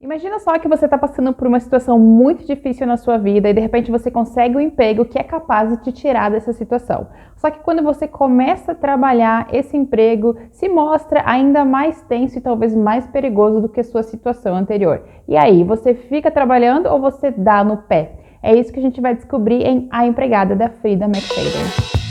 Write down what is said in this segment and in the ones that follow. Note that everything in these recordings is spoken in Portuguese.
Imagina só que você está passando por uma situação muito difícil na sua vida e de repente você consegue um emprego que é capaz de te tirar dessa situação. Só que quando você começa a trabalhar, esse emprego se mostra ainda mais tenso e talvez mais perigoso do que a sua situação anterior. E aí, você fica trabalhando ou você dá no pé? É isso que a gente vai descobrir em A Empregada, da Frida McFadden.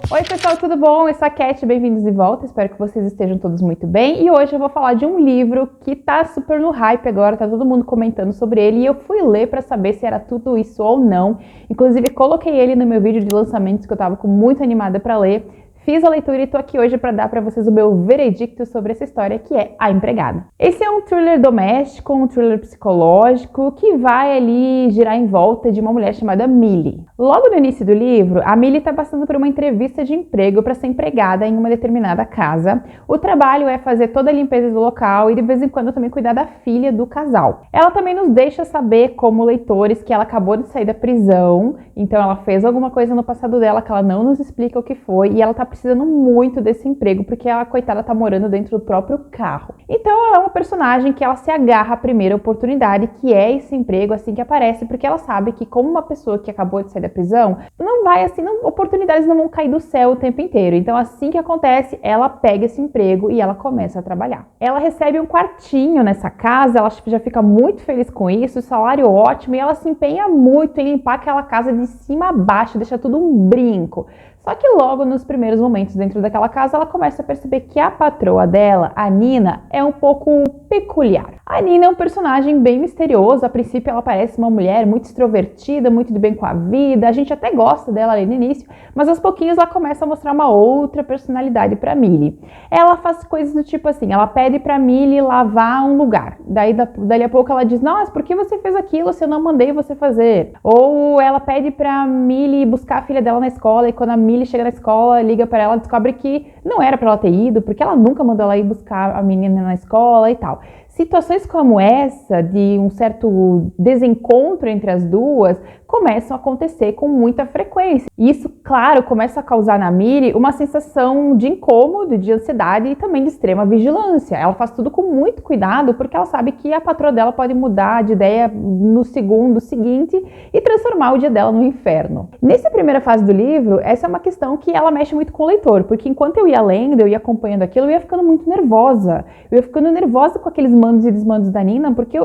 Oi pessoal, tudo bom? Eu sou a Cat, bem-vindos de volta, espero que vocês estejam todos muito bem. E hoje eu vou falar de um livro que tá super no hype agora, tá todo mundo comentando sobre ele e eu fui ler pra saber se era tudo isso ou não. Inclusive coloquei ele no meu vídeo de lançamentos que eu tava muito animada pra ler. Fiz a leitura e tô aqui hoje para dar para vocês o meu veredicto sobre essa história que é A Empregada. Esse é um thriller doméstico, um thriller psicológico que vai ali girar em volta de uma mulher chamada Millie. Logo no início do livro, a Millie está passando por uma entrevista de emprego para ser empregada em uma determinada casa. O trabalho é fazer toda a limpeza do local e de vez em quando também cuidar da filha do casal. Ela também nos deixa saber, como leitores, que ela acabou de sair da prisão, então ela fez alguma coisa no passado dela que ela não nos explica o que foi e ela tá precisando muito desse emprego, porque a coitada tá morando dentro do próprio carro. Então ela é uma personagem que ela se agarra à primeira oportunidade, que é esse emprego assim que aparece, porque ela sabe que como uma pessoa que acabou de sair da prisão, não vai assim, oportunidades não vão cair do céu o tempo inteiro. Então assim que acontece, ela pega esse emprego e ela começa a trabalhar. Ela recebe um quartinho nessa casa, ela já fica muito feliz com isso, o salário ótimo e ela se empenha muito em limpar aquela casa de cima a baixo, deixa tudo um brinco. Só que logo nos primeiros momentos dentro daquela casa, ela começa a perceber que a patroa dela, a Nina, é um pouco peculiar. A Nina é um personagem bem misterioso, a princípio ela parece uma mulher muito extrovertida, muito de bem com a vida, a gente até gosta dela ali no início, mas aos pouquinhos ela começa a mostrar uma outra personalidade pra Millie. Ela faz coisas do tipo assim, ela pede pra Millie lavar um lugar, dali a pouco ela diz, nossa, por que você fez aquilo se eu não mandei você fazer? Ou ela pede pra Millie buscar a filha dela na escola e quando a Millie chega na escola, liga para ela, descobre que não era para ela ter ido, porque ela nunca mandou ela ir buscar a menina na escola e tal. Situações como essa, de um certo desencontro entre as duas, começam a acontecer com muita frequência. E isso, claro, começa a causar na Millie uma sensação de incômodo, de ansiedade e também de extrema vigilância. Ela faz tudo com muito cuidado, porque ela sabe que a patroa dela pode mudar de ideia no segundo seguinte e transformar o dia dela no inferno. Nessa primeira fase do livro, essa é uma questão que ela mexe muito com o leitor, porque enquanto eu ia lendo, eu ia acompanhando aquilo, eu ia ficando muito nervosa. Eu ia ficando nervosa com aqueles mandos e desmandos da Nina, porque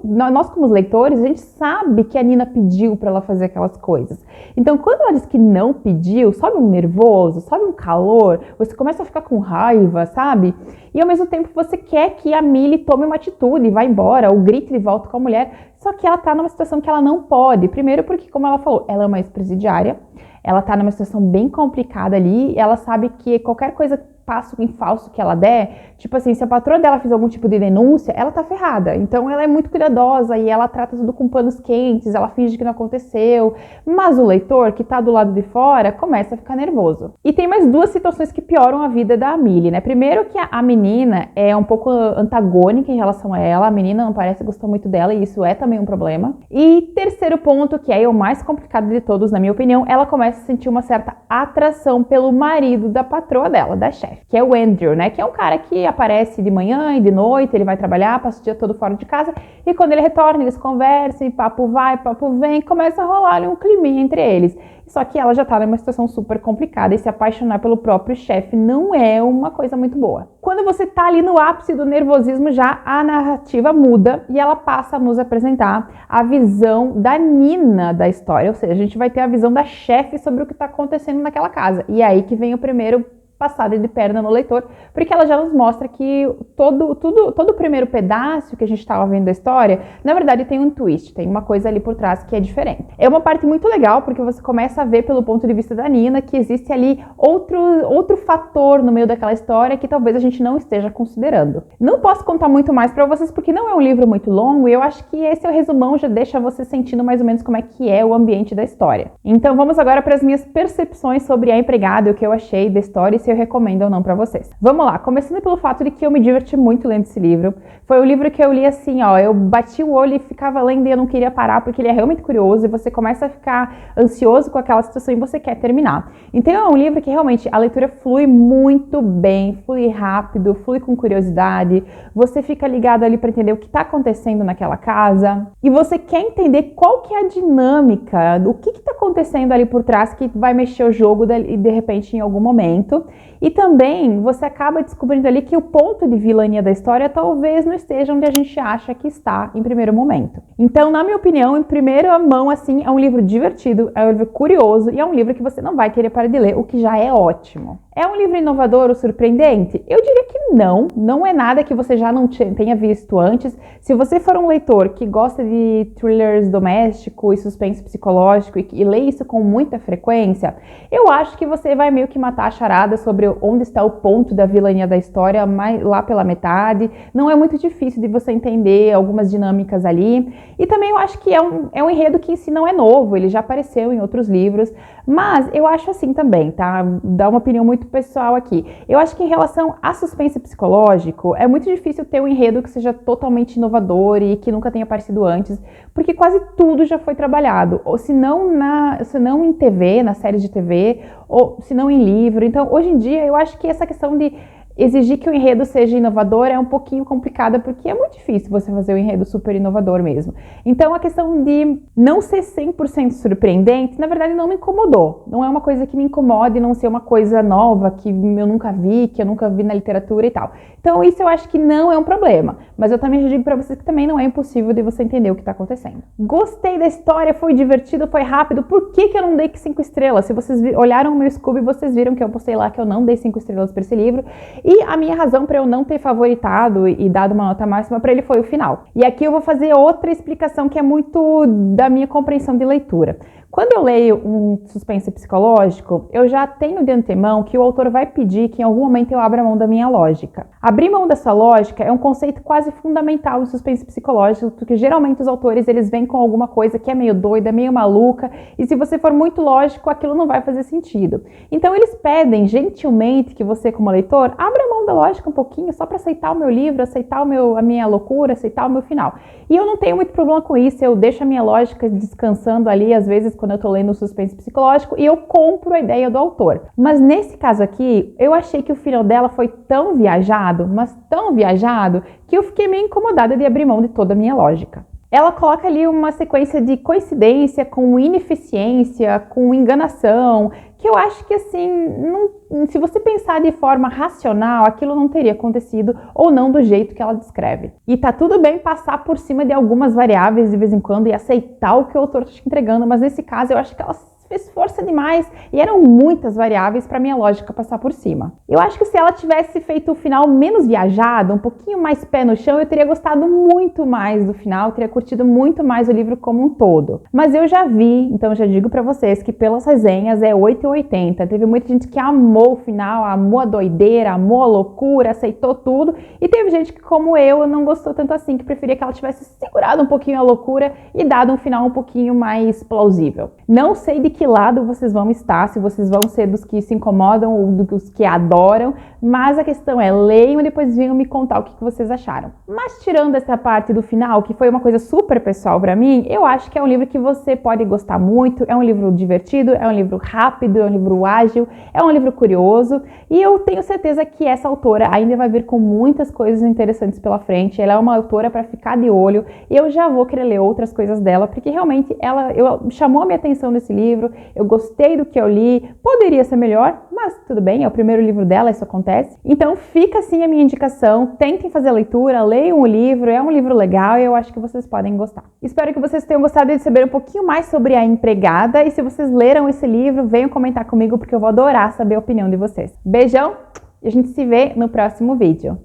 nós como leitores, a gente sabe que a Nina pediu para ela fazer aquelas coisas. Então, quando ela diz que não pediu, sobe um nervoso, sobe um calor, você começa a ficar com raiva, sabe? E ao mesmo tempo você quer que a Millie tome uma atitude, vá embora, ou grite de volta com a mulher, só que ela tá numa situação que ela não pode. Primeiro porque, como ela falou, ela é uma ex-presidiária, ela tá numa situação bem complicada ali, ela sabe que qualquer coisa passo em falso que ela der, tipo assim, se a patroa dela fizer algum tipo de denúncia, ela tá ferrada. Então ela é muito cuidadosa e ela trata tudo com panos quentes, ela finge que não aconteceu. Mas o leitor, que tá do lado de fora, começa a ficar nervoso. E tem mais duas situações que pioram a vida da Millie, né? Primeiro que a menina é um pouco antagônica em relação a ela, a menina não parece gostar muito dela e isso é também um problema. E terceiro ponto, que é o mais complicado de todos, na minha opinião, ela começa a sentir uma certa atração pelo marido da patroa dela, da chefe, que é o Andrew, né? Que é um cara que aparece de manhã e de noite, ele vai trabalhar, passa o dia todo fora de casa e quando ele retorna, eles conversam, e papo vai, papo vem, começa a rolar ali um climinha entre eles. Só que ela já tá numa situação super complicada e se apaixonar pelo próprio chefe não é uma coisa muito boa. Quando você tá ali no ápice do nervosismo, já a narrativa muda e ela passa a nos apresentar a visão da Nina da história, ou seja, a gente vai ter a visão da chefe sobre o que tá acontecendo naquela casa. E é aí que vem o primeiro passada de perna no leitor, porque ela já nos mostra que todo o primeiro pedaço que a gente estava vendo da história, na verdade tem um twist, tem uma coisa ali por trás que é diferente. É uma parte muito legal, porque você começa a ver pelo ponto de vista da Nina que existe ali outro fator no meio daquela história que talvez a gente não esteja considerando. Não posso contar muito mais para vocês, porque não é um livro muito longo, e eu acho que esse é o resumão, já deixa você sentindo mais ou menos como é que é o ambiente da história. Então vamos agora para as minhas percepções sobre A Empregada, o que eu achei da história, e se eu recomendo ou não pra vocês. Vamos lá, começando pelo fato de que eu me diverti muito lendo esse livro. Foi um livro que eu li assim, ó, eu bati o olho e ficava lendo e eu não queria parar, porque ele é realmente curioso e você começa a ficar ansioso com aquela situação e você quer terminar. Então é um livro que realmente a leitura flui muito bem, flui rápido, flui com curiosidade, você fica ligado ali para entender o que está acontecendo naquela casa e você quer entender qual que é a dinâmica, o que está acontecendo ali por trás que vai mexer o jogo de repente em algum momento. E também você acaba descobrindo ali que o ponto de vilania da história talvez não esteja onde a gente acha que está em primeiro momento. Então, na minha opinião, em primeira mão, assim, é um livro divertido, é um livro curioso e é um livro que você não vai querer parar de ler, o que já é ótimo. É um livro inovador ou surpreendente? Eu diria que não é nada que você já não tenha visto antes. Se você for um leitor que gosta de thrillers domésticos e suspense psicológico e lê isso com muita frequência, eu acho que você vai meio que matar a charada sobre onde está o ponto da vilania da história lá pela metade. Não é muito difícil de você entender algumas dinâmicas ali. E também eu acho que é um enredo que em si não é novo, ele já apareceu em outros livros, mas eu acho assim também, tá? Dá uma opinião muito pessoal aqui. Eu acho que em relação a suspense psicológico, é muito difícil ter um enredo que seja totalmente inovador e que nunca tenha aparecido antes, porque quase tudo já foi trabalhado, ou se não em TV, nas séries de TV, ou se não em livro. Então, hoje em dia, eu acho que essa questão de exigir que o enredo seja inovador é um pouquinho complicada, porque é muito difícil você fazer um enredo super inovador mesmo. Então, a questão de não ser 100% surpreendente, na verdade, não me incomodou. Não é uma coisa que me incomode não ser uma coisa nova, que eu nunca vi, que eu nunca vi na literatura e tal. Então, isso eu acho que não é um problema. Mas eu também já digo pra vocês que também não é impossível de você entender o que tá acontecendo. Gostei da história, foi divertido, foi rápido. Por que eu não dei 5 estrelas? Se vocês olharam o meu Scooby, vocês viram que eu postei lá que eu não dei 5 estrelas pra esse livro. E a minha razão para eu não ter favoritado e dado uma nota máxima para ele foi o final. E aqui eu vou fazer outra explicação que é muito da minha compreensão de leitura. Quando eu leio um suspense psicológico, eu já tenho de antemão que o autor vai pedir que em algum momento eu abra mão da minha lógica. Abrir mão dessa lógica é um conceito quase fundamental em suspense psicológico, porque geralmente os autores eles vêm com alguma coisa que é meio doida, meio maluca, e se você for muito lógico, aquilo não vai fazer sentido. Então eles pedem gentilmente que você, como leitor, abra mão da lógica um pouquinho, só para aceitar o meu livro, aceitar a minha loucura, aceitar o meu final. E eu não tenho muito problema com isso, eu deixo a minha lógica descansando ali, às vezes quando eu tô lendo um suspense psicológico, e eu compro a ideia do autor. Mas nesse caso aqui, eu achei que o final dela foi tão viajado, mas tão viajado, que eu fiquei meio incomodada de abrir mão de toda a minha lógica. Ela coloca ali uma sequência de coincidência com ineficiência, com enganação, que eu acho que assim, se você pensar de forma racional, aquilo não teria acontecido ou não do jeito que ela descreve. E tá tudo bem passar por cima de algumas variáveis de vez em quando e aceitar o que o autor está te entregando, mas nesse caso eu acho que ela fez força demais e eram muitas variáveis para minha lógica passar por cima. Eu acho que se ela tivesse feito o final menos viajado, um pouquinho mais pé no chão, eu teria gostado muito mais do final, teria curtido muito mais o livro como um todo. Mas eu já vi, então eu já digo para vocês que pelas resenhas é 8 ou 80. Teve muita gente que amou o final, amou a doideira, amou a loucura, aceitou tudo, e teve gente que, como eu, não gostou tanto assim, que preferia que ela tivesse segurado um pouquinho a loucura e dado um final um pouquinho mais plausível. Não sei de que lado vocês vão estar, se vocês vão ser dos que se incomodam ou dos que adoram, mas a questão é, leiam e depois venham me contar o que vocês acharam. Mas tirando essa parte do final, que foi uma coisa super pessoal pra mim, eu acho que é um livro que você pode gostar muito, é um livro divertido, é um livro rápido, é um livro ágil, é um livro curioso, e eu tenho certeza que essa autora ainda vai vir com muitas coisas interessantes pela frente. Ela é uma autora para ficar de olho, e eu já vou querer ler outras coisas dela, porque realmente ela chamou a minha atenção nesse livro, eu gostei do que eu li, poderia ser melhor, mas tudo bem, é o primeiro livro dela, isso acontece. Então fica assim a minha indicação, tentem fazer a leitura, leiam o livro, é um livro legal e eu acho que vocês podem gostar. Espero que vocês tenham gostado de saber um pouquinho mais sobre A Empregada, e se vocês leram esse livro, venham comentar comigo porque eu vou adorar saber a opinião de vocês. Beijão e a gente se vê no próximo vídeo.